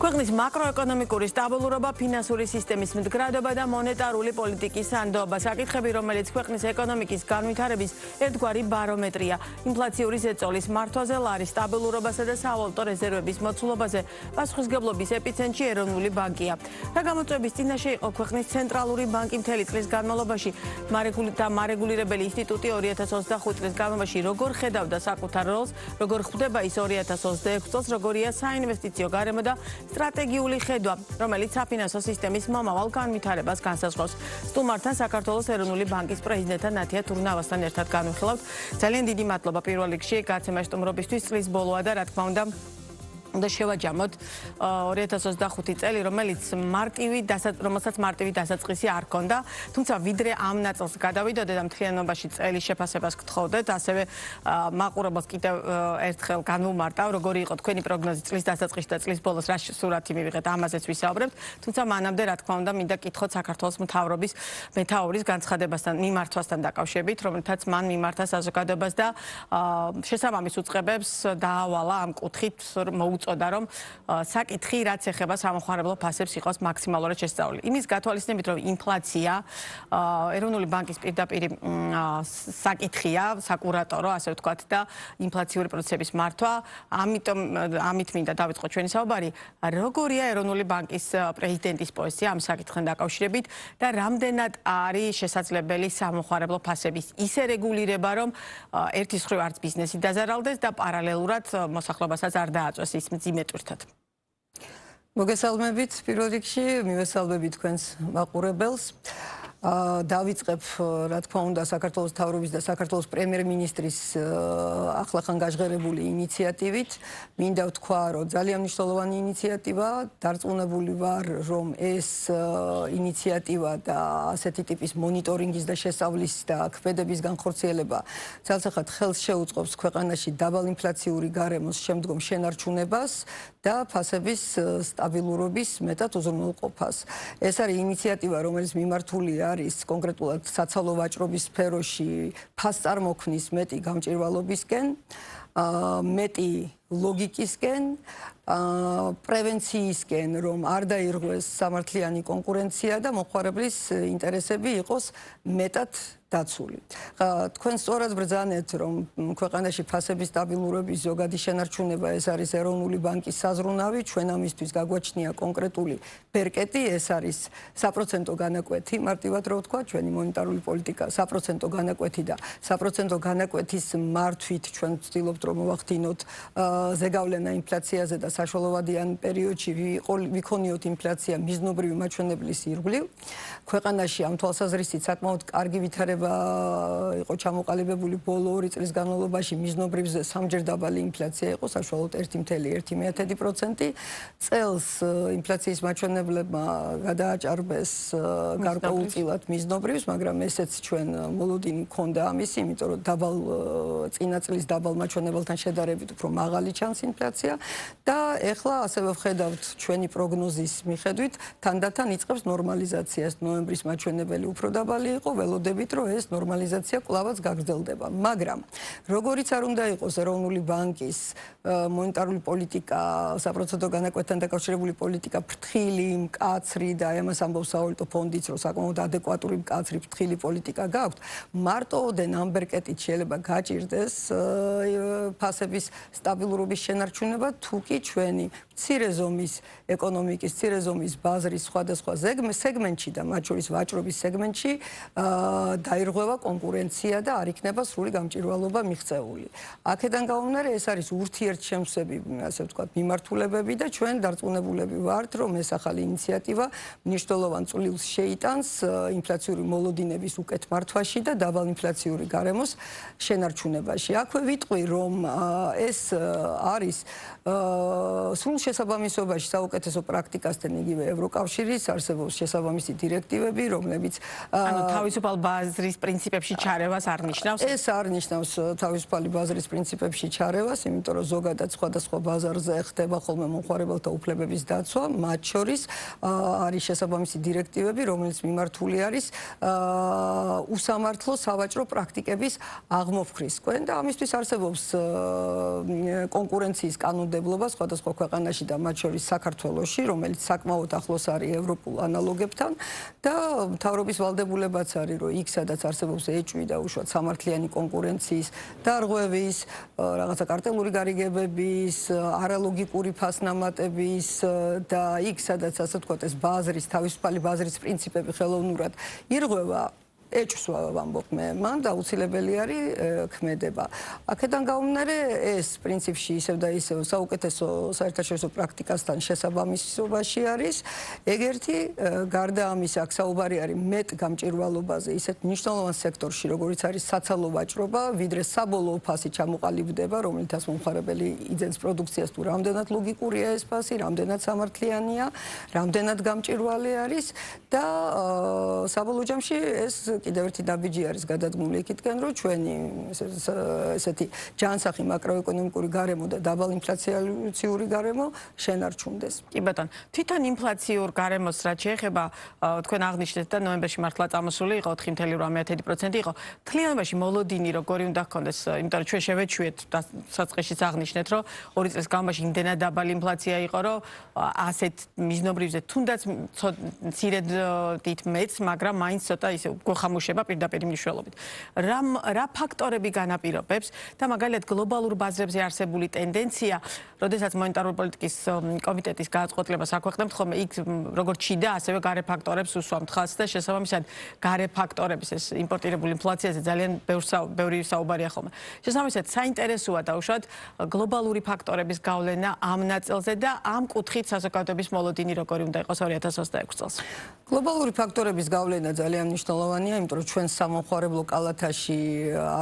ქვეყნის მაკროეკონომიკური სტაბილურობა, ფინანსური სისტემის მდგრადობა და მონეტარული პოლიტიკის სანდოობა. საკითხები, რომელიც ქვეყნის ეკონომიკის განვითარების ერთგვარი ბარომეტრია. ინფლაციური ზეწოლის მართვაზე, ლარის სტაბილურობასა და სავალუტო რეზერვების მოცულობაზე პასუხისმგებლობის ეპიცენტრში ეროვნული ბანკია. რა გამოწვევის წინაშე იყო ქვეყნის ცენტრალური ბანკი მთელი წლის განმავლობაში? მარეგულირებელი ინსტიტუტი 2025 წლის განმავლობაში როგორ ხედავდა საკუთარ როლს, როგორ ხვდება ის 2026 წელს, როგორია საინვესტიციო გარემო და სტრატეგიული ხედვა, რომელიც საფინანსო სისტემის მომავალ განვითარებას განსაზღვრავს. სტუმართან საქართველოს ეროვნული ბანკის პრეზიდენტთან ნათია თურნავასთან ერთად განვიხილავთ. ძალიან დიდი მადლობა პირველ რიგში გაცემაში სტუმრობისთვის. წლის ბოლოა და რა თქმა უნდა შევაჯამოთ 2025 წელი, რომელსაც მარტივი დასაწყისი არ ჰქონდა, თუმცა ვიდრე ამ ნაწილს გადავიდოდეთ და მთლიანობაში წელის შეფასებას გთხოვდეთ, ასევე მაყურებელს კიდევ ერთხელ განვუმარტავ, როგორი იყო თქვენი პროგნოზი წლის დასაწყისში და წლის ბოლოს რა სურათი მივიღეთ, ამაზეც ვისაუბრებთ, თუმცა მანამდე რა თქმა უნდა მინდა კითხოთ საქართველოს მეთაურის განცხადებასთან მიმართვასთან დაკავშირებით, რომელთაც მან მიმართა საზოგადოებას და შესაბამის უწყებებს დაავალა ამ კუთხით უწოდა რომ საკითხი რაც ეხება სამხარებლო ფასებს იყოს მაქსიმალურად შესწავლილი. იმის გათვალისწინებით რომ ინფლაცია ეროვნული ბანკის პირდაპირ საკითხია, საკურატორო, ასე ვთქვათ და ინფლაციური პროცესების მართვა, ამით მინდა დავიწყოთ ჩვენი საუბარი, როგორია ეროვნული ბანკის პრეზიდენტის პოზიცია ამ საკითხთან დაკავშირებით და რამდენად არის შესაძლებელი სამხარებლო ფასების ისე რეგულირება, რომ ერთის მხრივ არც ბიზნესი დაზარალდეს და პარალელურად მოსახლეობასაც არ დააწვეს ის მძიმე ტვირთად. მოგესალმებით პირველ რიგში, მივესალმებით თქვენს მაყურებელს. დავიწყებ, რა თქმა უნდა, საქართველოს მთავრობის და საქართველოს პრემიერ-მინისტრის ახლახან გაჟღერებული ინიციატივით. მინდა ვთქვა, რომ ძალიან მნიშვნელოვანი ინიციატივა, დარწმუნებული ვარ, რომ ეს ინიციატივა და ასეთი ტიპის მონიტორინგის და შესწავლის და ქმედების განხორციელება ძალსახად ხელს შეუწყობს ქვეყანაში დაბალინფლაციური გარემოს შემდგომ შენარჩუნებას და ფასების სტაბილურობის მეტად უზრუნველყოფას. ეს არის ინიციატივა, რომელიც მიმართულია არის კონკრეტულად საცალო ვაჭრობის სფეროში ფასწარმოქმნის მეტი გამჭვირვალობისკენ, მეტი ლოგიკისკენ, პრევენციისკენ, რომ არ დაირღვეს სამართლიანი კონკურენცია და მოხარებლის ინტერესები იყოს მეტად დაცული. თქვენ სწორად ბრძანეთ, რომ ქვეყანაში ფასების სტაბილურობის ზოგადი შენარჩუნება ეს არის ეროვნული ბანკის საზრუნავი, ჩვენ ამისთვის გაგვაჩნია კონკრეტული ბერკეტი, ეს არის საპროცენტო განაკვეთი, მარტივად რო ვთქვა, ჩვენი მონეტარული პოლიტიკა საპროცენტო განაკვეთი და საპროცენტო განაკვეთის მართვით ჩვენ ვცდილობთ რომ მოვახდინოთ ზეგავლენა ინფლაციაზე და საშუალოვადიან პერიოდში ვიქონიოთ ინფლაცია მიზნობრივი მაჩვენებლის ირგვლივ. ქვეყანაში ამ თვალსაზრისით საკმაოდ კარგი ვითარება იყო ჩამოყალიბებული ბოლო 2 წლის განმავლობაში მიზნობრივზე სამჯერ დაბალი ინფლაცია იყო საშუალოდ 1.1%. წელს ინფლაციის მაჩვენებლებმა გადააჭარბეს გარკვეულწილად მიზნობრივს, მაგრამ ესეც ჩვენ მოლოდინი ჰქონდა ამისი, იმიტომ რომ წინა წლის დაბალ მაჩვენებელთან შედარებით უფრო მაღალი ჩანს ინფლაცია და ეხლა ასევე ვხედავთ ჩვენი პროგნოზის მიხედვით თანდათან იწყებს ნორმალიზაციას. ნოემბრის მაჩვენებელი უფრო დაბალი იყო, ველოდებით რომ ეს ნორმალიზაცია კვლავაც გაგრძელდება, მაგრამ როგორიც არ უნდა იყოს ეროვნული ბანკის მონეტარული პოლიტიკა, საპროცენტო განაკვეთთან დაკავშირებული პოლიტიკა ფრთხილი, მკაცრი და ამას ამბობს სავალუტო ფონდიც, რომ საკმაოდ ადეკვატური, მკაცრი, ფრთხილი პოლიტიკა გაქვთ, მარტოოდენ ამ ბერკეტით შეიძლება გაჭირდეს ფასების სტაბილურობის შენარჩუნება, თუ კი ჩვენი მცირე ზომის ეკონომიკის, მცირე ზომის ბაზრის სხვადასხვა სეგმენტში და მათ შორის ვაჭრობის სეგმენტში დაირღვევა კონკურენცია და არ იქნება სრული გამჭვირვალობა მიღწეული. აქედან გამომდინარე, ეს არის ურთიერთშემსები, ასე ვთქვათ, მიმართულებები და ჩვენ დარწმუნებულები ვართ, რომ ეს ახალი ინიციატივა მნიშვნელოვან წვლილს შეიტანს ინფლაციური მოლოდინების უკეთ მართვაში და დაბალინფლაციური გარემოს შენარჩუნებაში. აქვე ვიტყვი, რომ ეს არის სრულ შესაბამისობაში საუკეთესო პრაქტიკასთან იგივე ევროკავშირის არსებობს შესაბამისი დირექტივები, რომლებიც თავისუფალ ბაზრის პრინციპებში ჩარევას არ ნიშნავს? ეს არ ნიშნავს თავისუფალი ბაზრის პრინციპებში ჩარევას, იმიტომ რომ ზოგადად სხვადასხვა ბაზარზე ხდება ხოლმე მომხმარებელთა უფლებების დაცვა, მათ შორის არის შესაბამისი დირექტივები, რომელიც მიმართული არის უსამართლო სავაჭრო პრაქტიკების აღმოფხვრისკენ და ამისთვის არსებობს კონკურენციის კანონმდებლობა სხვადასხვა ქვეყანაში და მათ შორის საქართველოში, რომელიც საკმაოდ ახლოს არის ევროპულ ანალოგებთან და მთავრობის ვალდებულებაც არის, რომ იქ სადაც არსებობს ეჭვი და უშუალოდ სამართლიანი კონკურენციის დარღვევის, რაღაცა კარტელური გარიგებების, არალოგიკური ფასნამატების და იქ სადაც ასე ვთქვათ ეს ბაზრის, თავისუფალი ბაზრის პრინციპები ხელოვნურად ირღვევა ეჭვს ვამბობ მე, მან აუცილებელი არის ქმედება. აქედან გამომდინარე ეს პრინციპში ისევ და ისევ საუკეთესო საერთაშორისო პრაქტიკასთან შესაბამისობაში არის. ეგერთი გარდა ამისა აქ საუბარი არის მეტ გამჭირვალობაზე ისეთ მნიშვნელოვან სექტორში, როგორიც არის საცალო ვაჭრობა, ვიდრე საბოლოო ფასი ჩამოყალიბდება, რომლითაც მომხმარებელი იძენს პროდუქციას თუ რამდენად ლოგიკურია ეს ფასი, რამდენად სამართლიანია, რამდენად გამჭირვალე არის და საბოლოო ჯამში ეს კიდევ ერთი დაბიჯი არის გადადგმული იქითკენ, რომ ჩვენი ესეთი ჯანსაღი მაკროეკონომიკური გარემო და დაბალ ინფლაციური გარემო შენარჩუნდეს. კი ბატონო, თვითონ ინფლაციურ გარემოს რაც შეეხება, თქვენ აღნიშნეთ და ნოემბერში მართლა წამოსული იყო 4.8% იყო. თლიანობაში მოლოდინი როგორი უნდა ჰქონდეს, იმიტომ რომ ჩვენ შევეჩვიეთ და საწყისშიც აღნიშნეთ, რომ 2 წლის განმავლობაში იმდენად დაბალი ინფლაცია იყო, რომ ასეთ მიზნობრივზე თუნდაც მცირედით მეც, მაგრამ მაინც ცოტა ისე მოხამუშება პირდაპირ მნიშვნელობით. რა ფაქტორები განაპირობებს და მაგალითად გლობალურ ბაზრებზე არსებული ტენდენცია, როდესაც მონეტარული პოლიტიკის კომიტეტის გააწყობლებას აქვეყნებთ ხოლმე, იქ როგორც შიდა, ასევე გარე ფაქტორებს უსვამთ ხაზს და შესაბამისად გარე ფაქტორების ეს იმპორტირებული ინფლაციაზე ძალიან ბევრი საუბარია ხოლმე. შესაბამისად, საინტერესოა დაუშვათ გლობალური ფაქტორების გავლენა ამ ნაწილზე და ამ კუთხით საზოგადოების მოლოდინი როგორი უნდა იყოს 2026 წელს. გლობალური ფაქტორების გავლენა ძალიან მნიშვნელოვანია, იმიტომ რომ ჩვენ სამომხმარებლო კალათაში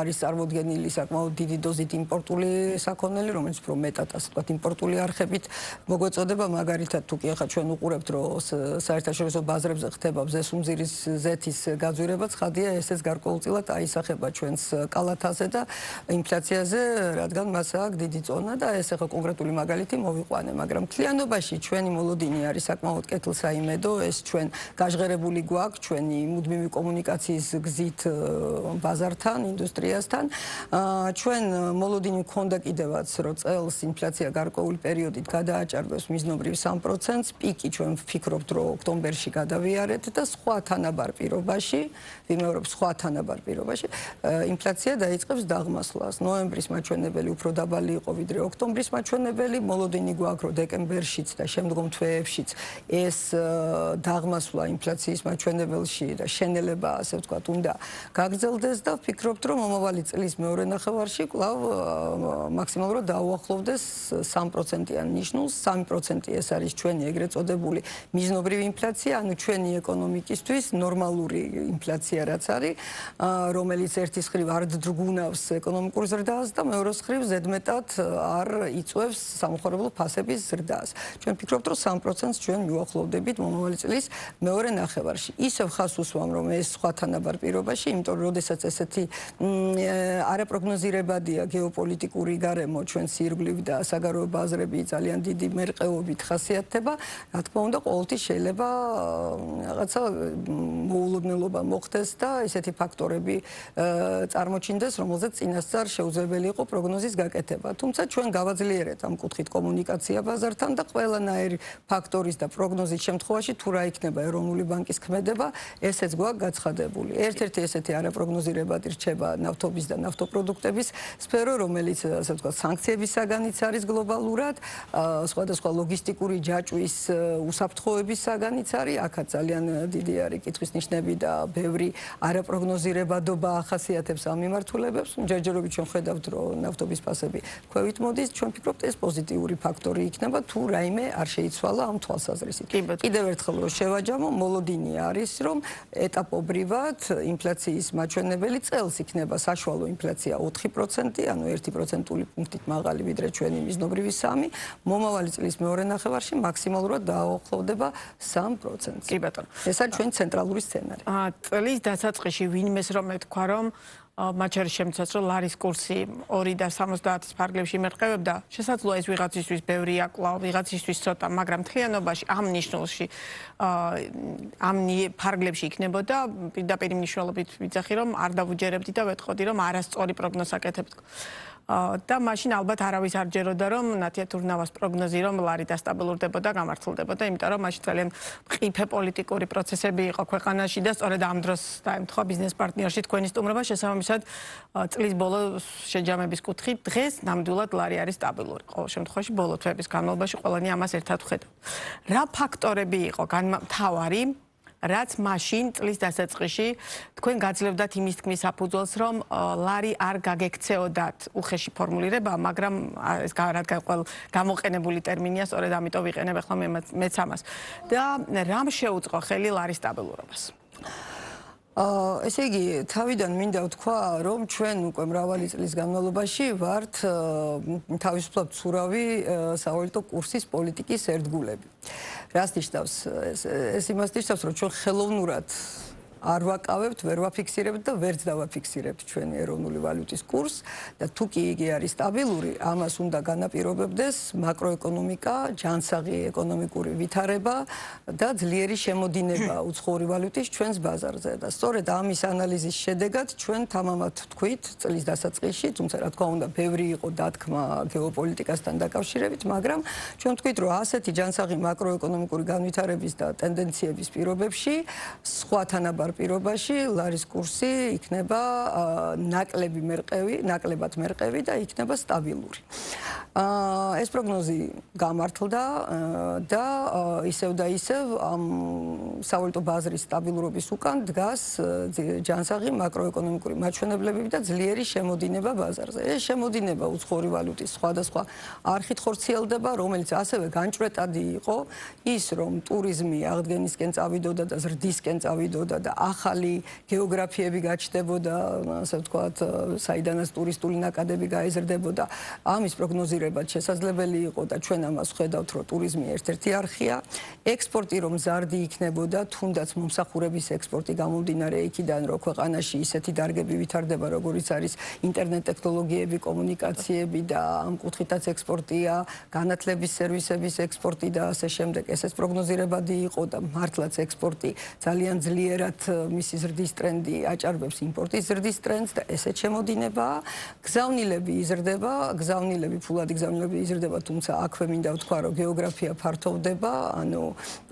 არის წარმოდგენილი საკმაოდ დიდი დოზით იმპორტული საქონელი, რომელიც უფრო მეტად ასე ვთქვათ იმპორტული არხებით მოგვეწოდება, მაგალითად თუ კი ახლა ჩვენ უყურებთ, რომ საერთაშორისო ბაზრებზე ხდება მზესუმზირის ზეთის გაძვირება, ცხადია ესეც გარკვეულწილად აისახება ჩვენს კალათაზე და ინფლაციაზე, რადგან მას აქვს დიდი წონა და ეს ახლა კონკრეტული მაგალითი მოვიყვანე, მაგრამ მთლიანობაში ჩვენი მოლოდინი არის საკმაოდ კეთილსაიმედო, ეს ჩვენ გაჟღერებული გვაქვს ჩვენი მუდმივი კომუნიკაციის გზით ბაზართან, ინდუსტრიასთან. ჩვენ მოლოდინი მქონდა კიდევაც, რომ წელს ინფლაცია გარკვეული პერიოდით გადააჭარბებს მიზნობრივ 3%-ს, პიკი ჩვენ ვფიქრობთ, რომ ოქტომბერში გადავიარეთ და სხვა თანაბარ პირობაში, ვიმეორებ სხვა თანაბარ პირობაში, ინფლაცია დაიწყებს დაღმასვლას. ნოემბრის მაჩვენებელი უფრო დაბალი იყო ვიდრე ოქტომბრის მაჩვენებელი, მოლოდინი გვაქვს, რომ დეკემბერშიც და შემდგომ თვეებშიც ეს დაღმასვლა ინფლაციის მაჩვენებელში და შენელება, ასე ვთქვათ, უნდა გაგრძელდეს და ვფიქრობთ, რომ მომავალი წლის მეორე ნახევარში კვლავ მაქსიმალურად დაუახლოვდეს 3%-იან ნიშნულს. 3% ეს არის ჩვენი ეგრეთ წოდებული მიზნობრივი ინფლაცია, ანუ ჩვენი ეკონომიკისთვის ნორმალური ინფლაცია რაც არის, რომელიც ერთის მხრივ არ დრგუნავს ეკონომიკურ ზრდას და მეორეს მხრივ ზედმეტად არ იწვევს სამხარებლო ფასების ზრდას. ჩვენ ვფიქრობთ, რომ 3%-ს ჩვენ მივახლოვდებით მომავალი წლის მეორე ნახევარში. ისევ ხას უსვამ, რომ ეს სხვა თანაბარ პირობაში, იმიტომ რომ როდესაც ესეთი არაპროგნოზირებადია გეოპოლიტიკური გარემო ჩვენს ირგვლივ და საგარეო ბაზრები ძალიან დიდი მერყეობით ხასიათდება, რა თქმა უნდა, ყოველთვის შეიძლება რაღაცა მოულოდნელობა მოხდეს და ესეთი ფაქტორები წარმოჩინდეს, რომელზეც წინასწარ შეუძლებელი იყო პროგნოზის გაკეთება. თუმცა ჩვენ გავაძლიერეთ ამ კუთხით კომუნიკაცია ბაზართან და ყველანაირი ფაქტორის და პროგნოზის შემთხვევაში თუ რა იქნება ეროვნული ბანკის ქმედება, ესეც გვაქვს გაცხადებული. ერთ-ერთი ესეთი არაპროგნოზირებადი რჩება ნავთობის და ნავთობპროდუქტების სფერო, რომელიც ასე ვთქვათ სანქციების საგანიც არის გლობალურად, სხვადასხვა ლოგისტიკური ჯაჭვის უსაფრთხოების საგანიც არის, აქაც ძალიან დიდი არის კითხვის ნიშნები და ბევრი არაპროგნოზირებადობა ახასიათებს ამ მიმართულებებს. ჯერჯერობით ჩვენ ხედავთ, რომ ნავთობის ფასები ქვევით მოდის, ჩვენ ვფიქრობთ, ეს პოზიტიური ფაქტორი იქნება, თუ რაიმე არ შეიცვალა ამ თვალსაზრისით. კიდევ ერთხელ რომ შევაჯამო, მოლოდინი არის, რომ ეტაპობრივად ინფლაციის მაჩვენებელი წელს იქნება საშუალო ინფლაცია 4%, ანუ 1%-ული პუნქტით მაღალი ვიდრე ჩვენი მიზნობრივი 3, მომავალი წლის მეორე ნახევარში მაქსიმალურად დაუახლოვდება 3%-ს. კი ბატონო. ეს არის ჩვენი ცენტრალური სცენარი. წლის დასაწყისში ვინმეს რომ ეთქვა, რომ მათ შორის შემცაც, რომ ლარის კურსი 2 და 70-ის ფარგლებში იმერყევებდა, შესაძლოა ეს ვიღაცისთვის ბევრია კვლავ, ვიღაცისთვის ცოტა, მაგრამ მთლიანობაში ამ ნიშნულში ამ ფარგლებში იქნებოდა პირდაპირ მნიშვნელობით ვიცახი, რომ არ დავუჯერებდი და ვეტყოდი, რომ არასწორი პროგნოზს აკეთებთ. და მაშინ ალბათ არავის არ ჯეროდა რომ ნათია თურნავას პროგნოზი რომ ლარი დასტაბილურდებოდა, გამართლდებოდა, იმიტომ რომ მაშინ ძალიან მყიფე პოლიტიკური პროცესები იყო ქვეყანაში და სწორედ ამ დროს დაემთხვა ბიზნეს პარტნიორში თქვენი სტუმრობა, შესაბამისად წლის ბოლო შეჯამების კუთხით დღეს ნამდვილად ლარი არის სტაბილური. ყოველ შემთხვევაში ბოლო თვეების განმავლობაში ყველანი ამას ერთად ხედავ. რა ფაქტორები იყო მთავარი რაც მაშინ წლის დასაწყისში თქვენ გაძლევდათ იმის თქმის საფუძველს, რომ ლარი არ გაგექცეოდათ უხეში ფორმულირება, მაგრამ ეს რადგან ყოველ გამოყენებული ტერმინია, სწორედ ამიტომ ვიყენებ ახლა მეც ამას. და რამ შეუწყო ხელი ლარის სტაბილურობას? ესე იგი, თავიდან მინდა ვთქვა, რომ ჩვენ უკვე მრავალი წლის განმავლობაში ვართ თავისუფლად ცურავი სავალუტო კურსის პოლიტიკის ერთგულები. რას ნიშნავს? ეს იმას ნიშნავს, რომ ჩვენ ხელოვნურად არ ვაკავებთ, ვერ ვაფიქსირებთ და ვერც დავაფიქსირებთ ჩვენი ეროვნული ვალუტის კურსს და თუ კი იგი არის სტაბილური, ამას უნდა განაპირობებდეს მაკროეკონომიკა, ჯანსაღი ეკონომიკური ვითარება და ძლიერი შემოდინება უცხოური ვალუტის ჩვენს ბაზარზე და სწორედ ამის ანალიზის შედეგად ჩვენ თამამად ვთქვით წლის დასაწყისში, თუმცა რა თქმა უნდა, ბევრი იყო დათქმა გეოპოლიტიკასთან დაკავშირებით, მაგრამ ჩვენ ვთქვით, რომ ასეთი ჯანსაღი მაკროეკონომიკური განვითარების და ტენდენციების პირობებში სხვა თანაბარ პირობაში ლარის კურსი იქნება ნაკლებად მერყევი და იქნება სტაბილური. ეს პროგნოზი გამართლდა და ისევ და ისევ ამ სავალუტო ბაზრის სტაბილურობის უკან დგას ჯანსაღი მაკროეკონომიკური მაჩვენებლებები და ძლიერი შემოდინება ბაზარზე. ეს შემოდინება უცხოური ვალუტის სხვადასხვა არხით ხორციელდება, რომელიც ასევე განჭვრეტადი იყო ის, რომ ტურიზმი აღდგენისკენ წავიდოდა და ზრდისკენ წავიდოდა და ახალი გეოგრაფიები გაჩნდებოდა, ასე ვთქვათ, საიდანაც ტურისტული ნაკადები გაეზრდებოდა. ამის პროგნოზირება შესაძლებელი იყო და ჩვენ ამას ხედავთ, რომ ტურიზმი ერთ-ერთი არხია. ექსპორტი რომ მზარდი იქნებოდა, თუნდაც მომსახურების ექსპორტი გამომდინარე იქიდან, რომ ქვეყანაში ისეთი დარგები ვითარდება, როგორიც არის ინტერნეტ ტექნოლოგიები, კომუნიკაციები და ამ კუთხითაც ექსპორტია, განათლების სერვისების ექსპორტი და ასე შემდეგ. ესეც პროგნოზირებადი იყო და მართლაც ექსპორტი ძალიან ძლიერად მისი ზრდის ტრენდი აჭარბებს იმპორტის ზრდის ტრენდს და ესეც შემოდინებაა. გზავნილები იზრდება, ფულადი გზავნილები იზრდება, თუმცა აქვე მინდა ვთქვა, რომ გეოგრაფია ფართოვდება, ანუ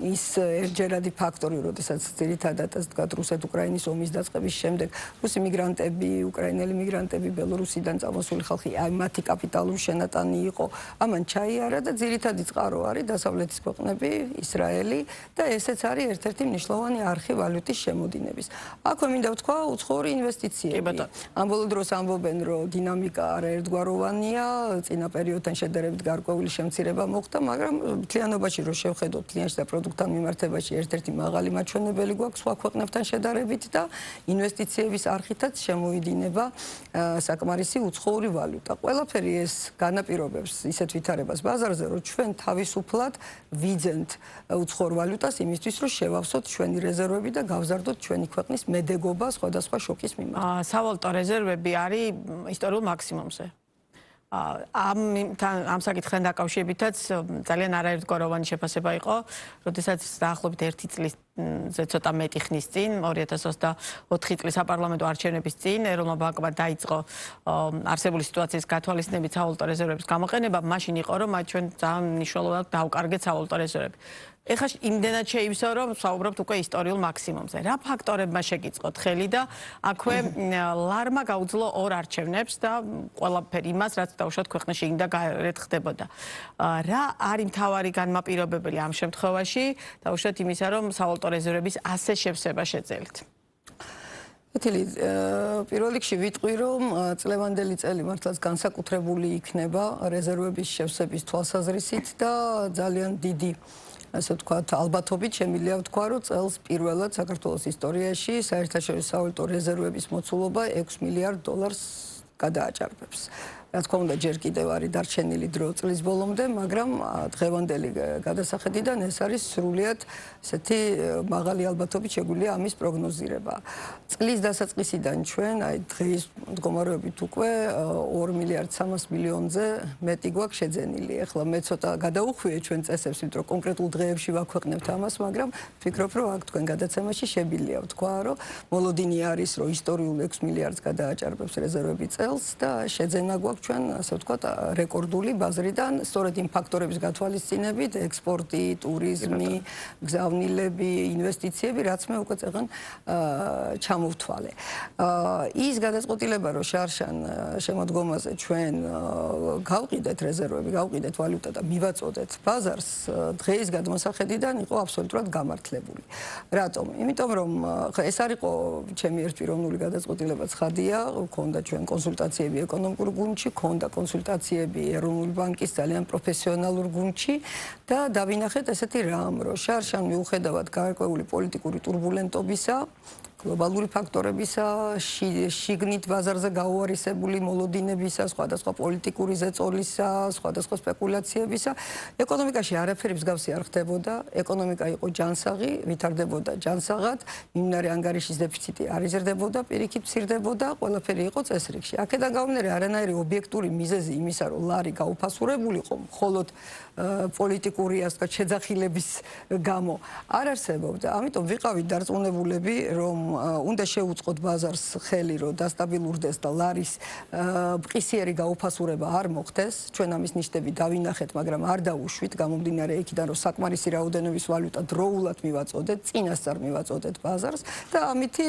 ის ერთჯერადი ფაქტორი, როდესაც ძირითადად ასე ვთქვათ, რუსეთ-უკრაინის ომის დაწყების შემდეგ რუსი მიგრანტები, უკრაინელი მიგრანტები, ბელორუსიდან წამოსული ხალხი, აი მათი კაპიტალური შენატანი იყო, ამან ჩაიარა და ძირითადი წყარო არის დასავლეთის ქვეყნები, ისრაელი და ესეც არის ერთ-ერთი მნიშვნელოვანი არხი ვალუტის შემოდინების. აქვე მინდა ვთქვა, უცხოური ინვესტიციები. ამ ბოლო დროს ამბობენ, რომ დინამიკა არაერთგვაროვანია, წინა პერიოდთან შედარებით გარკვეული შემცირება მოხდა, მაგრამ მთლიანობაში რო შევხედოთ კლიანტს და პროდუქტთან მიმართებაში ერთ-ერთი მაღალი მაჩვენებელი გვაქვს სხვა ქვეყნებთან შედარებით და ინვესტიციების არხითაც შემოიდინება საკმარისი უცხოური ვალუტა. ყველაფერი ეს განაპირობებს ისეთ ვითარებას ბაზარზე, რომ ჩვენ თავისუფლად ვიძენთ უცხოურ ვალუტას იმისთვის, რომ შევავსოთ ჩვენი რეზერვები და გავზარდოთ ჩვენი ქვეყნის მედეგობა სხვადასხვა შოკის მიმართ. სავალუტო რეზერვები არის ისტორიულ მაქსიმუმზე. ამ საკითხთან დაკავშირებითაც ძალიან არაერთგვაროვანი შეფასება იყო, როდესაც დაახლოებით 1 წლისზე ცოტა მეტი ხნის წინ, 2024 წლის საპარლამენტო არჩევნების წინ, ეროვნულმა ბანკმა დაიწყო არსებული სიტუაციის გათვალისწინებით სავალუტო რეზერვების გამოყენება, მაშინ იყო, რომ ჩვენ ძალიან მნიშვნელოვნად დავკარგეთ სავალუტო რეზერვები. ეხლა იმდენად შეივსო, რომ საუბრობთ უკვე ისტორიულ მაქსიმუმზე. რა ფაქტორებმა შეგიწყოთ ხელი და აქვე ლარმა გაუძლო ორ არჩევნებს და ყველაფერი იმას, რაც დაუშვათ ქვეყნაში ინდა გარეთხდებოდა. რა არის მთავარი განმაპირობებელი ამ შემთხვევაში, დაუშვათ იმისა, რომ სავალუტო რეზერვების ასე შევსება შეძელით? პირველ რიგში ვიტყვი, რომ წლევანდელი წელი მართლაც განსაკუთრებული იქნება რეზერვების შევსების თვალსაზრისით და ძალიან დიდი ასე ვთქვათ, ალბათობით შემიძლია ვთქვა, რომ წელს პირველად საქართველოს ისტორიაში საერთაშორისო სავალუტო რეზერვების მოცულობა $6 მილიარდ გადააჭარბებს. რა თქმა უნდა, ჯერ კიდევ არის დარჩენილი დრო წლის ბოლომდე, მაგრამ დღევანდელი გადასახედიდან ეს არის სრულიად ესეთი მაღალი ალბათობით შეგვიძლია ამის პროგნოზირება. წლის დასაწყისიდან ჩვენ, აი დღის მდგომარეობით უკვე 2 მილიარდ 300 მილიონზე მეტი გვაქვს შეძენილი. ეხლა მე ცოტა გადაუხვიე ჩვენ წესებს, იმიტომ რომ კონკრეტულ დღეებში ვაქვეყნებთ ამას, მაგრამ ვფიქრობ, რომ აქ თქვენ გადაცემაში შეგვიძლია ვთქვა, რომ მოლოდინი არის, რომ ისტორიულ 6 მილიარდს გადააჭარბებს რეზერვები წელს და შეძენა გვაქვს ჩვენ ასე ვთქვათ რეკორდული ბაზრიდან სწორედ იმ ფაქტორების გათვალისწინებით ექსპორტი, ტურიზმი, გზავნილები, ინვესტიციები, რაც მე უკვე წეგან ჩამოვთვალე. ის გადაწყვეტილება, რომ შარშან შემოდგომაზე ჩვენ გავყიდეთ რეზერვები, გავყიდეთ ვალუტა და მივაწოდეთ ბაზარს, დღეის გადმოსახედიდან იყო აბსოლუტურად გამართლებული. რატომ? იმიტომ რომ ეს არ იყო ჩემი ერთპიროვნული გადაწყვეტილება ცხადია, ქონდა ჩვენ კონსულტაციები ეკონომიკურ გუნდში, ქონდა კონსულტაციები ეროვნული ბანკის ძალიან პროფესიონალურ გუნდში და დავინახეთ ესეთი რამ, რომ შარშან მიუხედავად გარკვეული პოლიტიკური ტურბულენტობისა, გლობალური ფაქტორებისა, შიგნით ბაზარზე გაუარესებული მოლოდინებისა, სხვადასხვა პოლიტიკური ზეწოლისა, სხვადასხვა სპეკულაციებისა, ეკონომიკაში არაფერი მსგავსი არ ხდებოდა, ეკონომიკა იყო ჯანსაღი, ვითარდებოდა ჯანსაღად, მიმდინარე ანგარიშის დეფიციტი არ იზრდებოდა, პირიქით მცირდებოდა, ყველაფერი იყო წესრიგში. აქედან გამომდინარე არანაირი ობიექტური მიზეზი იმისა, რომ ლარი გაუფასურებულიყო, მხოლოდ პოლიტიკური ასე ვთქვათ შეძახილების გამო არ არსებობდა. ამიტომ ვიყავით დარწმუნებულები, რომ უნდა შეუწყოთ ბაზარს ხელი, რომ დასტაბილურდეს და ლარის მყისიერი გაუფასურება არ მოხდეს. ჩვენ ამის ნიშნები დავინახეთ, მაგრამ არ დავუშვით, გამომდინარე იქიდან, რომ საკმარისი რაოდენობის ვალუტა დროულად მივაწოდეთ, წინასწარ მივაწოდეთ ბაზარს და ამითი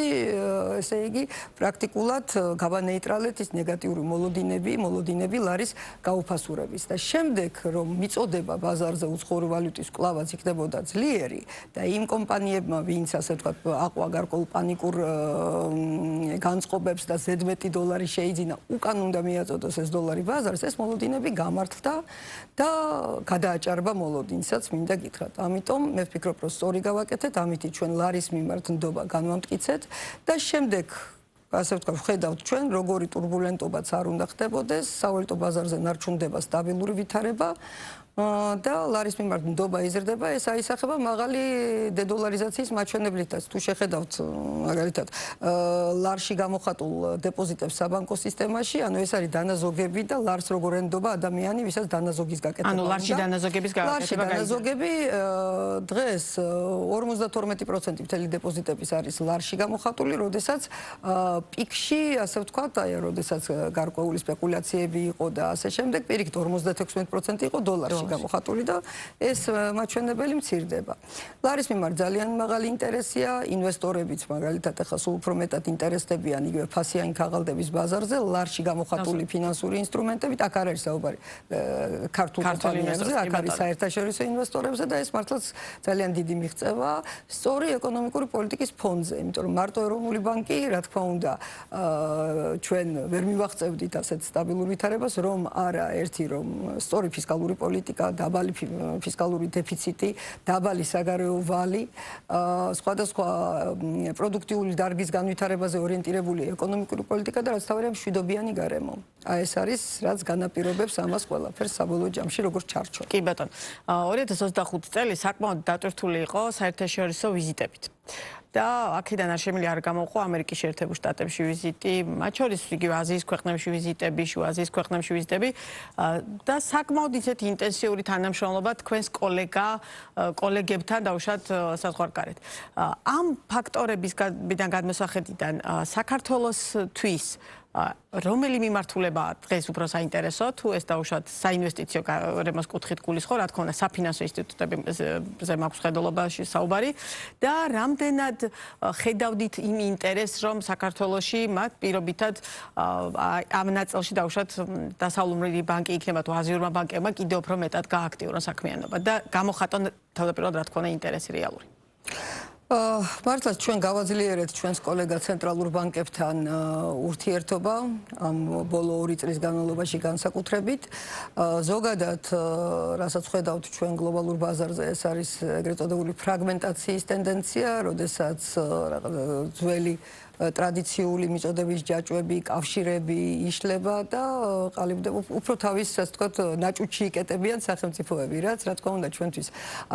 ესე იგი პრაქტიკულად გავანეიტრალეთ ის ნეგატიური მოლოდინები ლარის გაუფასურების და შემდეგ რომ მიწოდება ბაზარზე უცხოური ვალუტის კლავაც იქნებოდა ძლიერი და იმ კომპანიებმა, ვინც ასე ვთქვათ აყვა გარკვეულ პანიკურ განწყობებს და ზედმეტი დოლარი შეიძინა, უკან უნდა მიაწოდოს ეს დოლარი ბაზარს, ეს მოლოდინები გამართლდა და გადააჭარბა მოლოდინსაც, მინდა გითხრათ. ამიტომ მე ვფიქრობ, რომ სწორი გავაკეთეთ, ამითი ჩვენ ლარის მიმართ ნდობა განვამტკიცეთ და შემდეგ ასე ვთქვათ, ვხედავთ ჩვენ, როგორი ტურბულენტობაც არ უნდა ხდებოდეს, სავალუტო ბაზარზე ნარჩუნდება სტაბილური ვითარება და ლარის მიმართ ნდობა იზრდება, ეს აისახება მაღალი დედოლარიზაციის მაჩვენებლითაც. თუ შეხედავთ მაგალითად ლარში გამოხატულ დეპოზიტებს საბანკო სისტემაში, ანუ ეს არის დანაზოგები და ლარს როგორ ენდობა ადამიანი, ვისაც დანაზოგის გაკეთება. ანუ ლარში დანაზოგების გაკეთება დანაზოგები დღეს 52% მთელი დეპოზიტების არის ლარში გამოხატული, როდესაც პიკში, ასე ვთქვათ, აი, როდესაც გარკვეული სპეკულაციები იყო და ასე შემდეგ, პირიქით 56% იყო დოლარში გამოხატული და ეს მაჩვენებელი მცირდება. ლარის მიმართ ძალიან მაღალი ინტერესია, ინვესტორებიც მაგალითად ახლა სულ უფრო მეტად ინტერესდებიან იგივე ფასიანი ქაღალდების ბაზარზე, ლარში გამოხატული ფინანსური ინსტრუმენტებით, აქ არ არის საუბარი ქართულ კომპანიებზე, აქ არის საერთაშორისო ინვესტორებზე და ეს მართლაც ძალიან დიდი მიღწევა სწორი ეკონომიკური პოლიტიკის ფონზე, იმიტომ რომ მარტო ეროვნული ბანკი, რა თქმა უნდა, ჩვენ ვერ მივაღწევდით ასეთ სტაბილურ ვითარებას, რომ არა ერთი რომ სწორი ფისკალური პოლიტიკა, დაბალი ფისკალური დეფიციტი, დაბალი საგარეო ვალი, სხვადასხვა პროდუქტიული დარგის განვითარებაზე ორიენტირებული ეკონომიკური პოლიტიკა და რაც თავარია მშვიდობიანი გარემო. ეს არის რაც განაპირობებს ამას ყველაფერს საბოლოო ჯამში როგორც ჩარჩო. კი ბატონო. 2025 წელი საკმაოდ დატვირთული იყო საერთაშორისო ვიზიტებით. და აქედან არ შემილი არ გამოყო ამერიკის შეერთებულ შტატებში ვიზიტი, მათ შორის იგივე აზიის ქვეყნებში ვიზიტები, შუა აზიის ქვეყნებში ვიზიტები და საკმაოდ ისეთი ინტენსიური თანამშრომლობა თქვენს კოლეგებთან დაუშვათ საზღვარგარეთ. ამ ფაქტორებისგან გადმოსახედიდან საქართველოსთვის რომელი მიმართულებაა დღეს უფრო საინტერესო, თუ ეს დაუშვათ საინვესტიციო გარემოს კუთხით გულისხმობ, რა თქმა უნდა, საფინანსო ინსტიტუტებზე მაქვს ხედულობაში საუბარი და რამდენად ხედავდით იმ ინტერესს, რომ საქართველოში მათ პირობითად ამ ნაწილში დაუშვათ დასავლური ბანკი იქნება თუ აზიურმა ბანკებმა კიდევ უფრო მეტად გააქტიურონ საქმიანობა და გამოხატონ თავდაპირველად რა თქმა უნდა ინტერესი რეალური. მართლაც ჩვენ გავაძლიერეთ ჩვენს კოლეგა ცენტრალურ ბანკებთან ურთიერთობა ამ ბოლო 2 წლის განმავლობაში განსაკუთრებით. ზოგადად, რასაც ხედავთ ჩვენ გლობალურ ბაზარზე, ეს არის ეგრეთ წოდებული ფრაგმენტაციის ტენდენცია, როდესაც ძველი ტრადიციული მიწოდების ჯაჭვები, კავშირები იშლება და ყალიბდება უფრო თავის, ასე ვთქვათ, ნაჭუჭი იკეტებიან სახელმწიფოები, რაც რა თქმა უნდა ჩვენთვის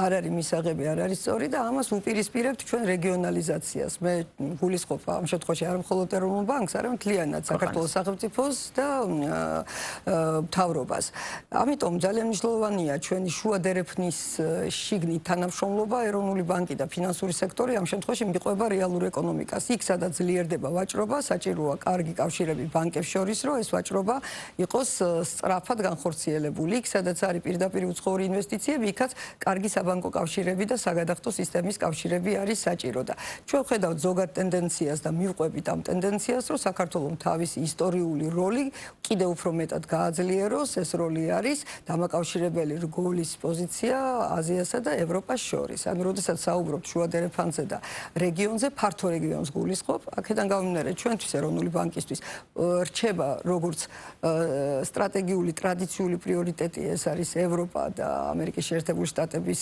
არ არის მისაღები, არ არის სწორი და ამას უპირისპირებთ ჩვენ რეგიონალიზაციას. მე გულისხმობ ამ შემთხვევაში არ მხოლოდ ეროვნულ ბანკს, არამედ მთლიანად საქართველოს სახელმწიფოს და მთავრობას. ამიტომ ძალიან მნიშვნელოვანია ჩვენი შუა დერეფნის შიგნით თანამშრომლობა, ეროვნული ბანკი და ფინანსური სექტორი ამ შემთხვევაში მიყვება რეალურ ეკონომიკას. იქ სადაც ძლიერდება ვაჭრობა, საჭიროა კარგი კავშირები ბანკებს შორის, რომ ეს ვაჭრობა იყოს სწრაფად განხორციელებული. იქ, სადაც არის პირდაპირ უცხოური ინვესტიციები, იქაც კარგი საბანკო კავშირები და საგადახდო სისტემის კავშირები არის საჭირო და ჩვენ ვხედავთ ზოგად ტენდენციას და მივყვებით ამ ტენდენციას, რომ საქართველოს თავისი ისტორიული როლი კიდევ უფრო მეტად გააძლიეროს. ეს როლი არის დამაკავშირებელი რგოლის პოზიცია აზიასა და ევროპას შორის. ანუ, როდესაც საუბრობთ შუა დერეფანზე და რეგიონზე, ფართო რეგიონს გულისხმობ. აქედან გამომდინარე, ჩვენთვის ეროვნული ბანკისთვის რჩება როგორც სტრატეგიული ტრადიციული პრიორიტეტი, ეს არის ევროპა და ამერიკის შეერთებული შტატების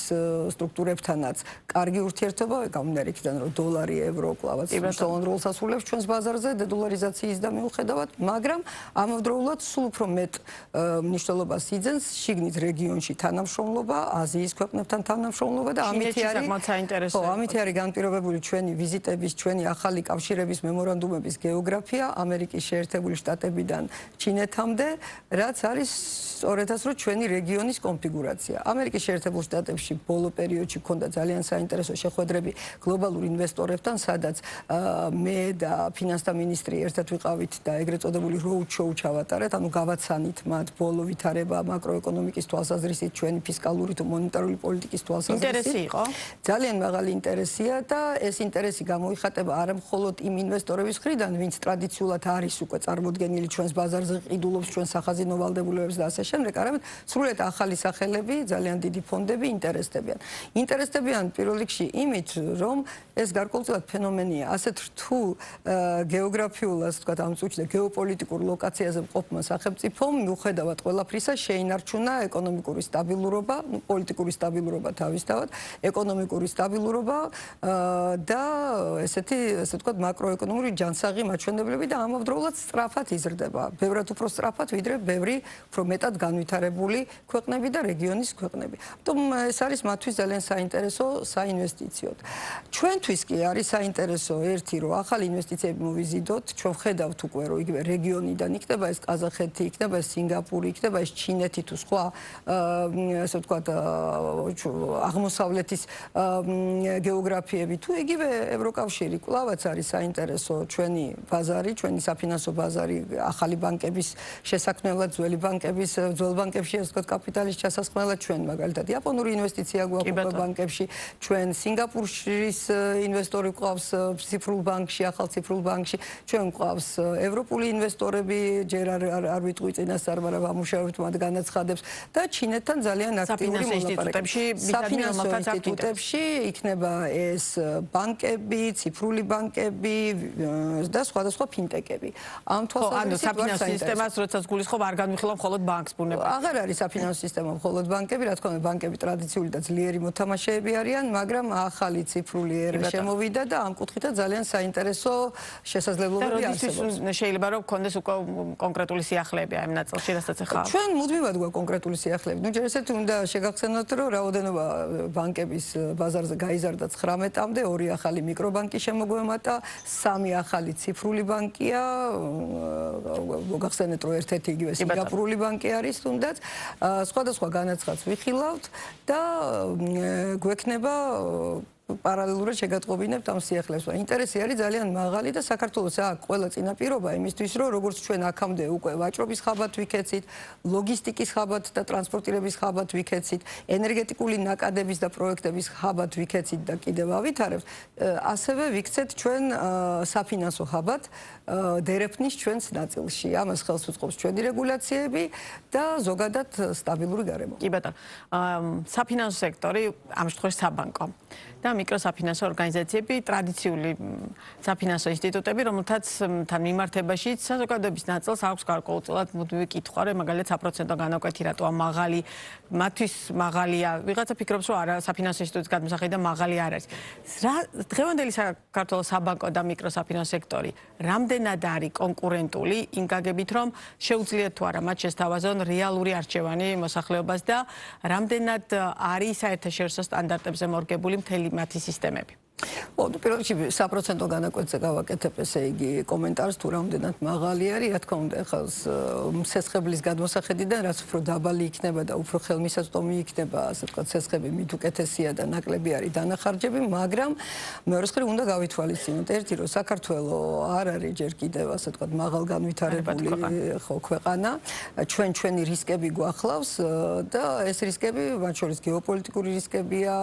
სტრუქტურებთანაც კარგი ურთიერთობა, გამომდინარე იქიდან, რომ დოლარი, ევრო კლავაც მნიშვნელოვან როლს ასრულებს ჩვენს ბაზარზე დედოლარიზაციის და მიუხედავად, მაგრამ ამავდროულად სულ უფრო მეტ მნიშვნელობას იძენს შიგნით რეგიონში თანამშრომლობა, აზიის ქვეყნებთან თანამშრომლობა და ამითი არის განპირობებული ჩვენი ვიზიტების, ჩვენი ახალი კავშირების მემორანდუმების გეოგრაფია ამერიკის შეერთებული შტატებიდან ჩინეთამდე, რაც არის სწორედაც რომ ჩვენი რეგიონის კონფიგურაცია. ამერიკის შეერთებულ შტატებში ბოლო პერიოდში ჰქონდა ძალიან საინტერესო შეხვედრები გლობალურ ინვესტორებთან, სადაც მე და ფინანსთა მინისტრი ერთად ვიყავით და ეგრეთ წოდებული road show ჩავატარეთ, ანუ გავაცანით მათ ბოლო ვითარება მაკროეკონომიკის თვალსაზრისით, ჩვენი ფისკალური თუ მონეტარული პოლიტიკის თვალსაზრისით. ინტერესი იყო? ძალიან მაღალი ინტერესია და ეს ინტერესი გამოიხატება არა მხოლოდ იმ ინვესტორების მხრიდან, ვინც ტრადიციულად არის უკვე წარმოდგენილი ჩვენს ბაზარზე, ყიდულობს ჩვენს სახაზინო ვალდებულებებს და ასე შემდეგ, არამედ სრულიად ახალი სახელები, ძალიან დიდი ფონდები ინტერესდებიან პირველ რიგში იმით, რომ ეს გარკვეულწილად ფენომენია ასეთ რთულ გეოგრაფიულ, ასე ვთქვათ, ამ წუთში და გეოპოლიტიკურ ლოკაციაზე მყოფმა სახელმწიფომ მიუხედავად ყველაფრისა შეინარჩუნა ეკონომიკური სტაბილურობა, პოლიტიკური სტაბილურობა თავისთავად, ეკონომიკური სტაბილურობა და ესე ვთქვათ, მაკროეკონომიკური ჯანსაღი მაჩვენებლები და ამავდროულად სწრაფად იზრდება. ბევრად უფრო სწრაფად, ვიდრე ბევრი უფრო მეტად განვითარებული ქვეყნები და რეგიონის ქვეყნები. ამიტომ ეს არის მათთვის ძალიან საინტერესო საინვესტიციოდ. ჩვენთვის კი არის საინტერესო ერთი, რომ ახალი ინვესტიციები მოვიზიდოთ, ჩვენ ვხედავთ უკვე, რომ იგივე რეგიონიდან იქნება ეს ყაზახეთი, იქნება ეს სინგაპური, იქნება ეს ჩინეთი თუ სხვა, ასე ვთქვათ, აღმოსავლეთის გეოგრაფიები, თუ იგივე ევროკავშირი, კვლავაც არის საინტერესო ჩვენი ბაზარი, ჩვენი საფინანსო ბაზარი, ახალი ბანკების შესაქმნელად, ძველი ბანკების, ძველ ბანკებში, ასე ვთქვათ, კაპიტალის ჩასასხმელად ჩვენ მაგალითად იაპონური ინვესტიცია გვაქვს ბანკებში, ჩვენ სინგაპურის ინვესტორი გვყავს ციფრულ ბანკში, ახალ ციფრულ ბანკში, ჩვენ გვყავს ევროპული ინვესტორები, ჯერ არ ვიტყვი წინასწარ, მაგრამ ამუშავებთ მათ განაცხადებს და ჩინეთთან ძალიან აქტიური მოლაპარაკებები. საფინანსო ინსტიტუტებში იქნება ეს ბანკები, ციფრული ბანკები და სხვადასხვა ფინტეკები. ამ თვალსაზრისით საფინანსო სისტემას როდესაც გულისხმობ არ განვიხილავ მხოლოდ ბანკს ბუნება. აღარ არის საფინანსო სისტემა მხოლოდ ბანკები, რა თქმა უნდა, ბანკები ტრადიციული და ძლიერი მოთამაშეები არიან, მაგრამ ახალი ციფრული ერა შემოვიდა და ამ კუთხითაც ძალიან საინტერესო შესაძლებლობები არსებობს. შეიძლება რომ გქონდეს უკვე კონკრეტული სიახლეები ამ ნაწილში, რასაც ახლა. ჩვენ მუდმივად გვაქვს კონკრეტული სიახლეები. ნუ ჯერ ესეთი უნდა შეგახსენოთ, რომ რაოდენობა ბანკების ბაზარზე გაიზარდა 19-მდე, 2 ახალი მიკრობანკი შემოგვემატა, 3 ახალი ციფრული ბანკია. მოგახსენეთ, რომ ერთ-ერთი იგივე სინგაპურული ბანკი არის თუნდაც. სხვადასხვა განაცხადს ვიხილავთ და გვექნება პარალელურად შეგატყობინებთ ამ სიახლეებს. ინტერესი არის ძალიან მაღალი და საქართველოს აქვს ყველა წინაპირობა იმისთვის, რომ როგორც ჩვენ აქამდე უკვე ვაჭრობის ხაბად ვიქეცით, ლოგისტიკის ხაბად და ტრანსპორტირების ხაბად ვიქეცით, ენერგეტიკული ნაკადების და პროექტების ხაბად ვიქეცით და კიდევ ავითარებთ, ასევე ვიქცეთ ჩვენ საფინანსო ხაბად დერეფნის ჩვენს ნაწილში. ამას ხელს უწყობს ჩვენი რეგულაციები და ზოგადად სტაბილური გარემო. კი ბატონო, საფინანსო სექტორი, ამ შემთხვევაში საბანკო და მიკროსაფინანსო ორგანიზაციები, ტრადიციული საფინანსო ინსტიტუტები, რომელთაც თან მიმართებაში საზოგადოების ნაწილს აქვს გარკვეულწილად მუდმივი კითხვა, რომ მაგალითად საპროცენტო განაკვეთი რატოა მაღალი, მათთვის მაღალია. ვიღაცა ფიქრობს, რომ არა, საფინანსო ინსტიტუტის გადმოსახედა მაღალი არ არის. დღევანდელი საქართველოს საბანკო და მიკროსაფინანსო სექტორი რამდენად არის კონკურენტული იმ გაგებით, რომ შეუძლიათ თუ არა მათ შესთავაზონ რეალური არჩევანი მოსახლეობას და რამდენად არის საერთაშორისო სტანდარტებზე მორგებული მთელი მათი სისტემები. ხო, პირველ რიგში საპროცენტო განაკვეთზე გავაკეთებ ესე იგი კომენტარს თუ რამდენად მაღალი არის, რა თქმა უნდა, ახლა ცეცხლის გადმოსახედიდან რაც უფრო დაბალი იქნება და უფრო ხელმისაწვდომი იქნება, ასე ვთქვათ, ცეცხლები მით უკეთესია და ნაკლები არის დანახარჯები, მაგრამ მეორე მხრივ უნდა გავითვალისწინოთ ერთი, რომ საქართველოს არ არის ჯერ კიდევ ასე ვთქვათ მაღალ განვითარებული ხო ქვეყანა, ჩვენი რისკები გვახლავს და ეს რისკები მათ შორის გეოპოლიტიკური რისკებია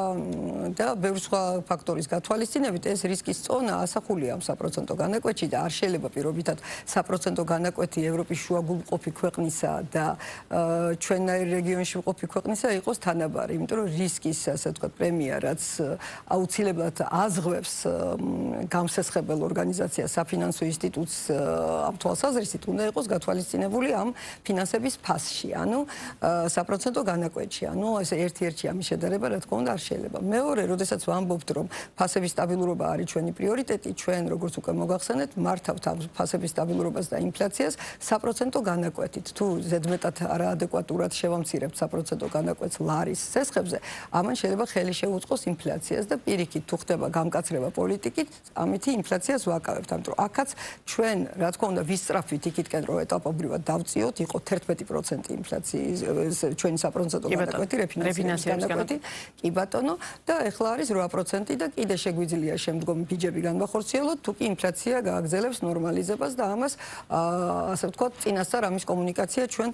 და ბევრი სხვა ფაქტორის გათვალისწინებით ეს რისკის წონა ასახულია ამ საპროცენტო განაკვეთში და არ შეიძლება პირობითად საპროცენტო განაკვეთი ევროპის შუაგულყოფი ქვეყნისა და ჩვენნაირ რეგიონში მყოფი ქვეყნისა იყოს თანაბარი, იმიტომ რომ რისკის ასე ვთქვათ პრემია რაც აუცილებლად აზღვევს გამსესხებელ ორგანიზაციას საფინანსო ინსტიტუტს ამ თვალსაზრისით უნდა იყოს გათვალისწინებული ამ ფინანსების ფასში, ანუ საპროცენტო განაკვეთში, ანუ ეს ერთ-ერთი ამის შედარება რა თქმა უნდა არ შეიძლება. მეორე, როდესაც ვამბობთ, რომ ფასების სტაბილურობა არის ჩვენი პრიორიტეტი, ჩვენ როგორც უკვე მოგახსენეთ, მართავთ ამ ფასების სტაბილურობას და ინფლაციას საპროცენტო განაკვეთით. თუ ზედმეტად არაადეკვატურად შევამცირებთ საპროცენტო განაკვეთს ლარის ცეცხლებზე, ამან შეიძლება ხელი შეუწყოს ინფლაციას და პირიქით თუ ხდება გამკაცრება პოლიტიკით, ამითი ინფლაციას ვაკავებთ. ამიტომ აქაც ჩვენ, რა თქმა უნდა, ვისწრაფვით იქითკენ, რომ ეტაპობრივად დავწიოთ, იყო 11% ინფლაციის ჩვენი საპროცენტო განაკვეთი, რეფინანსების განაკვეთი, კი ბატონო, და ეხლა არის 8% და კიდე შეგვიძლია შემდგომი ბიჯები განვახორციელოთ, თუ კი ინფლაცია გააგრძელებს ნორმალიზებას და ამას ასე ვთქვათ, წინასწარ ამის კომუნიკაცია ჩვენ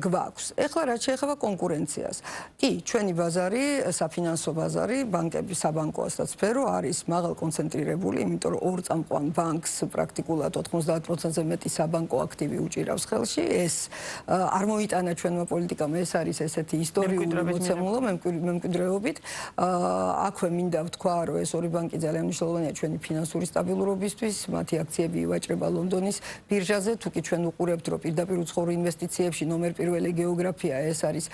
გვაქვს. ეხლა რაც შეეხება კონკურენციას. კი, ჩვენი ბაზარი, საფინანსო ბაზარი, ბანკები, საბანკოა სფერო არის მაღალ კონცენტრირებული, იმიტომ რომ ორ წამყვან ბანკს პრაქტიკულად 90%-ზე მეტი საბანკო აქტივი უჭირავს ხელში. ეს არ მოიტანა ჩვენმა პოლიტიკამ, ეს არის ესეთი ისტორიული მოცემულობა მემკვიდრეობით. აქვე მინდა ვთქვა, რომ ეს ორი ბანკი ძალიან მნიშვნელოვანია ჩვენი ფინანსური სტაბილურობისთვის, მათი აქციები ივაჭრება ლონდონის ბირჟაზე, თუ კი ჩვენ უყურებთ, რომ პირდაპირ უცხოურ ინვესტიციებში ნომერ პირველი გეოგრაფია ეს არის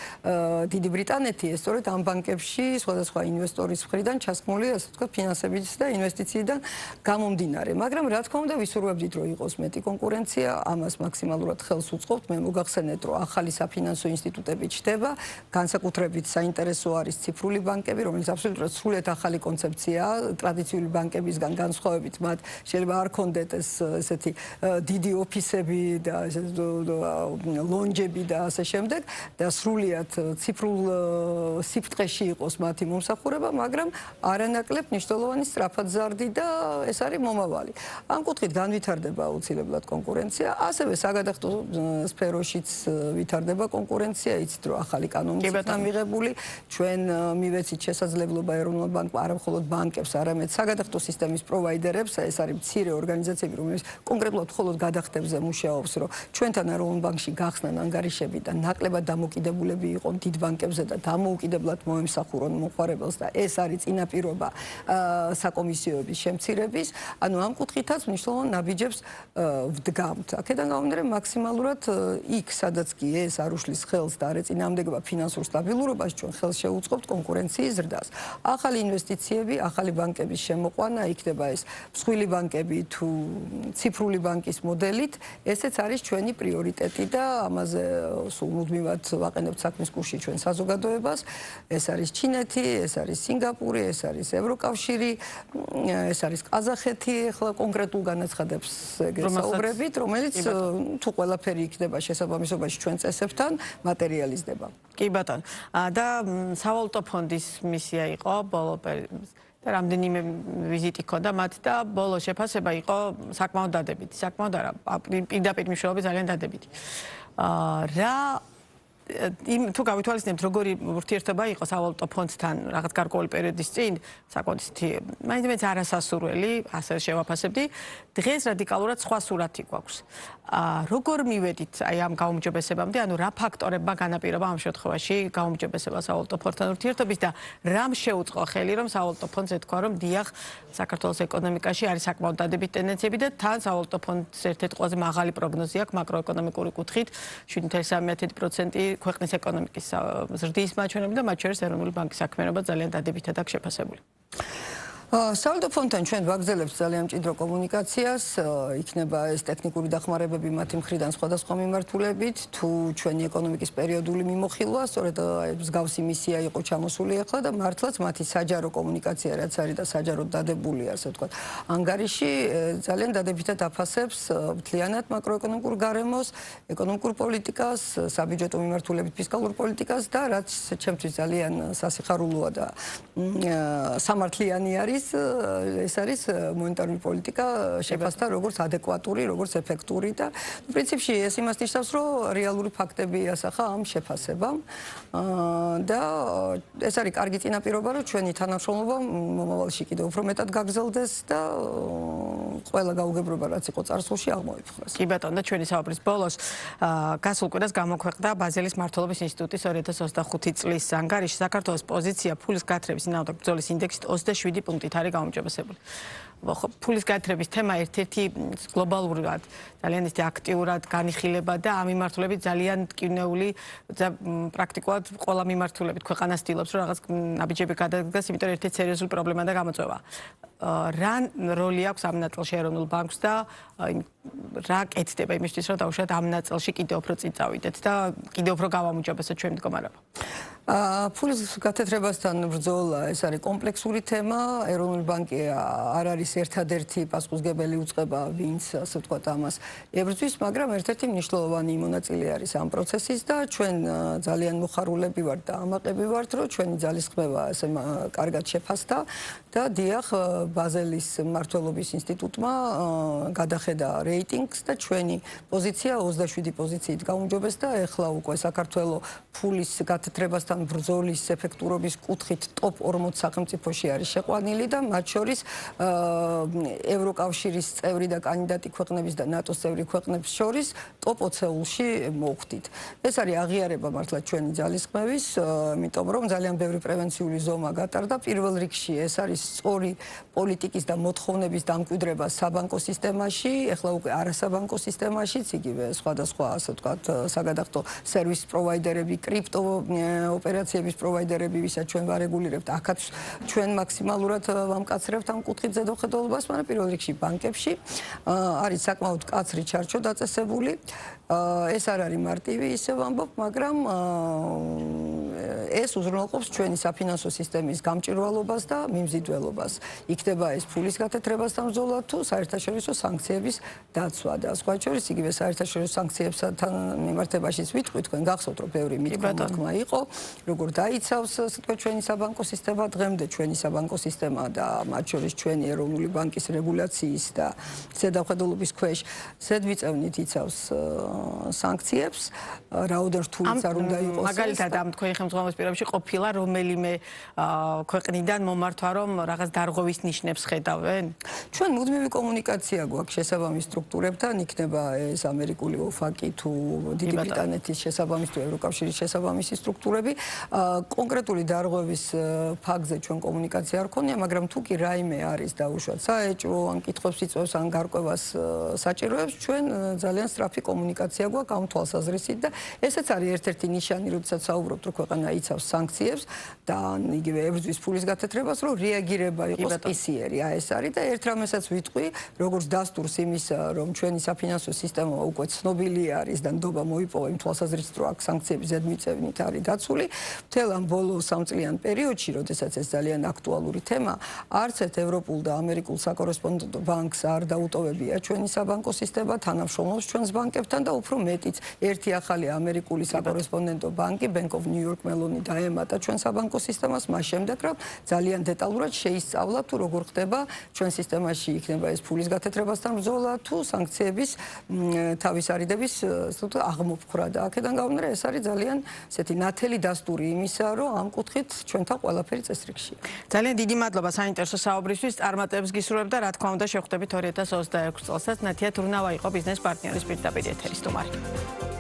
დიდი ბრიტანეთი, ეს სწორედ ამ ბანკებში სხვადასხვა ინვესტორის მხრიდან ჩასხმული, ასე ვთქვათ, ფინანსებით და ინვესტიციიდან გამომდინარე. მაგრამ რა თქმა უნდა, ვისურვებდით, რომ იყოს მეტი კონკურენცია, ამას მაქსიმალურად ხელს უწყობთ. მე მოგახსენეთ, რომ ახალი საფინანსო ინსტიტუტები ჩდება, განსაკუთრებით საინტერესო არის ციფრული ბანკები, რომელიც აბსოლუტურად სრულიად ახალი კონცეფციაა, ტრადიციული ბანკებისგან განსხვავებით, მათ შეიძლება არ ქონდეთ ესეთი დიდი ოფისები და ლონჯები და ასე შემდეგ და სრულიად ციფრულ სიფრთხეში იყოს მათი მომსახურება, მაგრამ არანაკლებ მნიშვნელოვანი სწრაფადზარდი და ეს არის მომავალი. ამ კუთხით განვითარდება აუცილებლად კონკურენცია, ასევე საგადახდო სფეროშიც ვითარდება კონკურენცია, იცით რომ ახალი კანონიც მიღებული, ჩვენ მივეცით შესაძლებლობა ეროვნულ ბანკს, არა მხოლოდ ბანკებს, არამედ საგადახდო სისტემის პროვაიდერებს, ეს არის მცირე ორგანიზაციები, რომელიც კონკრეტულად მხოლოდ გადახდებზე მუშაობს, რომ ჩვენთან ეროვნულ ბანკში გახსნან ანგარიშები და ნაკლებად დამოკიდებულები იყონ დიდ ბანკებზე და დამოუკიდებლად მოემსახურონ მოხმარებელს და ეს არის წინაპირობა საკომისიოების შემცირების, ანუ ამ კუთხითაც მნიშვნელოვან ნაბიჯებს ვდგამთ. აქედან გამომდინარე მაქსიმალურად იქ, სადაც კი ეს არ უშლის ხელს და არ ეწინააღმდეგება ფინანსურ სტაბილურობას, ჩვენ ხელს შევუწყობთ კონკურენციის ზრდას. ახალი ინვესტიციები, ახალი ბანკების შემოყვანა, იქნება ეს მსხვილი ბანკები თუ ციფრული ბანკის მოდელით, ესეც არის ჩვენი პრიორიტეტი და ამაზე სულ მუდმივად ვაყენებთ საქმის კურსში ჩვენ საზოგადოებას. ეს არის ჩინეთი, ეს არის სინგაპური, ეს არის ევროკავშირი, ეს არის ყაზახეთი, ახლა კონკრეტულ განაცხადებს გესაუბრებით, რომელიც თუ ყველაფერი იქნება შესაბამისობაში ჩვენ წესებთან მატერიალიზდება. კი ბატონო. და სავალუტო ფონდის მისია იყო ბოლო და რამდენიმე ვიზიტი ჰქონდა მათ და ბოლო შეფასება იყო საკმაოდ დადებითი. საკმაოდ არა, პირდაპირ მნიშვნელობით ძალიან დადებითი. რა თუ გავითვალისწინებთ, როგორი ურთიერთობა იყო სავალუტო ფონდთან რაღაც გარკვეული პერიოდის წინ, საკმაოდ მაინც არასასურველი, ასე შევაფასებდი. დღეს რადიკალურად სხვა სურათი გვაქვს. როგორ მივედით აი ამ გაუმჯობესებამდე, ანუ რა ფაქტორებმა განაპირობა ამ შემთხვევაში გაუმჯობესება სავალუტო ფონდთან ურთიერთობის და რამ შეუწყო ხელი, რომ სავალუტო ფონდს ეთქვა, რომ დიახ, საქართველოს ეკონომიკაში არის საკმაოდ დადებითი ტენდენციები და თან სავალუტო ფონდს ერთ-ერთი ყველაზე მაღალი პროგნოზი აქვს მაკროეკონომიკური კუთხით, 7.13% ქვეყნის ეკონომიკის ზრდის მაჩვენებლები და მათ შორის ეროვნული ბანკის საქმიანობა ძალიან დადებითად აქვს შეფასებული. სალდო ფონდთან ჩვენ ვაგრძელებთ ძალიან მჭიდრო კომუნიკაციას, იქნება ეს ტექნიკური დახმარებები მათი მხრიდან სხვადასხვა მიმართულებით, თუ ჩვენი ეკონომიკის პერიოდული მიმოხილვა, სწორედ მსგავსი მისია იყო ჩამოსული ახლა და მართლაც მათი საჯარო კომუნიკაცია რაც არის და საჯაროდ დადებული, ასე ვთქვათ, ანგარიში ძალიან დადებითად აფასებს მთლიანად მაკროეკონომიკურ გარემოს, ეკონომიკურ პოლიტიკას, საბიუჯეტო მიმართულებით ფისკალურ პოლიტიკას და რაც ჩემთვის ძალიან სასიხარულოა და სამართლიანი არის ეს არის მონეტარული პოლიტიკა შეფასდა როგორც ადეკვატური, როგორც ეფექტური და პრინციპში ეს იმას ნიშნავს, რომ რეალური ფაქტები ასახა ამ შეფასებამ და ეს არის კარგი წინაპირობა, რომ ჩვენი თანამშრომლობა მომავალში კიდევ უფრო მეტად გაგრძელდეს და ყველა გაუგებრობა რაც იყო წარსულში აღმოიფხვრას. კი ბატონო, და ჩვენი საუბრის ბოლოს გასულ კვირას გამოქვეყნდა ბაზელის მმართველობის ინსტიტუტის 2025 წლის ანგარიში. საქართველოს პოზიცია ფულის გათხრების წინააღმდეგ ბრძოლის ინდექსით 27 პუნქტით არის გაუმჯობესებული. ფულის გათხრების თემა ერთ-ერთი გლობალურად ძალიან ისე აქტიურად განიხილება და ამ მიმართულებით ძალიან ტკივნეული და პრაქტიკულად ყველა მიმართულებით ქვეყანა ცდილობს რომ რაღაც ნაბიჯები გადადგას, იმიტომ რომ ერთ-ერთი სერიოზული პრობლემა და გამოწვევა. რა როლი აქვს ამ ნაწილში ეროვნულ ბანკს და რა კეთდება იმისთვის, რომ დაუშვათ ამ ნაწილში კიდევ უფრო წინ წავიდეთ და კიდევ უფრო გავამუჯობესოთ ჩვენი მდგომარეობა? ფულის გათეთრებასთან ბრძოლა ეს არის კომპლექსური თემა. ეროვნული ბანკი არ არის ერთადერთი პასუხისმგებელი უწყება, ვინც ასე ვთქვათ ამას ებრძვის, მაგრამ ერთ-ერთი მნიშვნელოვანი მონაწილე არის ამ პროცესის და ჩვენ ძალიან მოხარულები ვართ და ამაყები ვართ, რომ ჩვენი ძალისხმევა ასე კარგად შეფასდა და დიახ ბაზელის მმართველობის ინსტიტუტმა გადახედა რეიტინგს და ჩვენი პოზიცია 27 პოზიციით გაუმჯობესდა. ეხლა უკვე საქართველოს ფულის გათეთრებასთან ბრძოლის ეფექტურობის კუთხით ტოპ 40 სახელმწიფოში არის შეყვანილი და მათ შორის ევროკავშირის წევრი და კანდიდატი ქვეყნების და ნატოს წევრი ქვეყნებს შორის ტოპ 20-ში მოვხვდით. ეს არის აღიარება მართლა ჩვენი ძალისხმევის, იმიტომ რომ ძალიან ბევრი პრევენციული ზომა გატარდა. პირველ რიგში ეს არის სწორი პოლიტიკის და მოთხოვნების დამკვიდრება საბანკო სისტემაში, ეხლა უკვე არასაბანკო სისტემაშიც, იგივე სხვადასხვა ასე ვთქვათ საგადახდო სერვის პროვაიდერები, კრიპტო ოპერაციების პროვაიდერები, ვისაც ჩვენ ვარეგულირებთ, აქაც ჩვენ მაქსიმალურად ვამკაცრებთ ამ კუთხით ზედოხედულობას, მაგრამ პირველ რიგში ბანკებში არის საკმაოდ მკაცრი ჩარჩო დაწესებული. ეს არ არის მარტივი, ისე ვამბობ, მაგრამ ეს უზრუნველყოფს ჩვენი საფინანსო სისტემის გამჭვირვალობას და მიმზიდველობას. იქნება ეს ფულის გათეთრებასთან ბრძოლა თუ საერთაშორისო სანქციების დაცვა და სხვა შორის იგივე საერთაშორისო სანქციებთან მიმართებაშიც ვიტყვი, თქვენ გახსოვთ, რომ ბევრი მითქმა იყო, როგორ დაიცავს თქვენ ჩვენი საბანკო სისტემა დღემდე ჩვენი საბანკო სისტემა და მათ შორის ჩვენი ეროვნული ბანკის რეგულაციის და ზედამხედველობის ქვეშ ზედმიწევნით იცავს სანქციებს, რაოდენ რთულიც არ უნდა იყოს. მაგალითად ამ თქვენი ხელმძღვანელობის პირობებში ყოფილა რომელიმე ქვეყნიდან მომართვა, რომ რაღაც დარღვევის ნიშნებს ხედავენ? ჩვენ მუდმივი კომუნიკაცია გვაქვს შესაბამის სტრუქტურებთან, იქნება ეს ამერიკული ოფაკი თუ დიდი ბრიტანეთის შესაბამის თუ ევროკავშირის შესაბამისი სტრუქტურები. კონკრეტული დარღვევის ფაქტზე ჩვენ კომუნიკაცია არ ქონია, მაგრამ თუ კი რაიმე არის დაუშვათ საეჭვო, ან კითხვებს იწვევს, ან გარკვევას საჭიროებს, ჩვენ ძალიან სწრაფი კომუნიკაცია გვაქვს ამ თვალსაზრისით და ესეც არის ერთ-ერთი ნიშანი, როდესაც საუბრობთ, რომ ქვეყანა იცავს სანქციებს და იგივე ებრძვის ფულის გათეთრებას, რომ რეაგირება იყოს პისიერი. ეს არის და ერთ რამესაც ვიტყვი, როგორც დასტურს იმისა, რომ ჩვენი საფინანსო სისტემა უკვე ცნობილი არის და ნდობა მოიპოვა იმ თვალსაზრისით, რომ აქ სანქციები ზედმიწევნით არის დაცული. მთელ ამ ბოლო სამწლიან პერიოდში, როდესაც ეს ძალიან აქტუალური თემა, არც ერთ ევროპულ და ამერიკულ საკორესპონდენტო ბანკს არ დაუტოვებია ჩვენი საბანკო სისტემა, თანამშრომლობს ჩვენს ბანკებთან და უფრო მეტიც, ერთი ახალი ამერიკული საკორესპონდენტო ბანკი, Bank of New York Mellon დაემატა ჩვენ საბანკო სისტემას, მას შემდეგ რომ ძალიან დეტალურად შეისწავლა თუ როგორ ხდება ჩვენ სისტემაში იქნება ეს ფულის გათეთრებასთან ბრძოლა თუ სანქციების თავის არიდების აღმოფხვრა და აქედან გამომდინარე ეს არის ძალიან ესეთი ნათელი დასტური იმისა, რომ ამ კუთხით ჩვენთან ყველაფერი წესრიგშია. ძალიან დიდი მადლობა საინტერესო საუბრისთვის, წარმატებებს გისურვებ და რა თქმა უნდა შევხვდებით 2026 წელსაც. ნათია თურნავა იყო ბიზნეს პარტნიორის პირდაპირ ეთერის სტუმარი.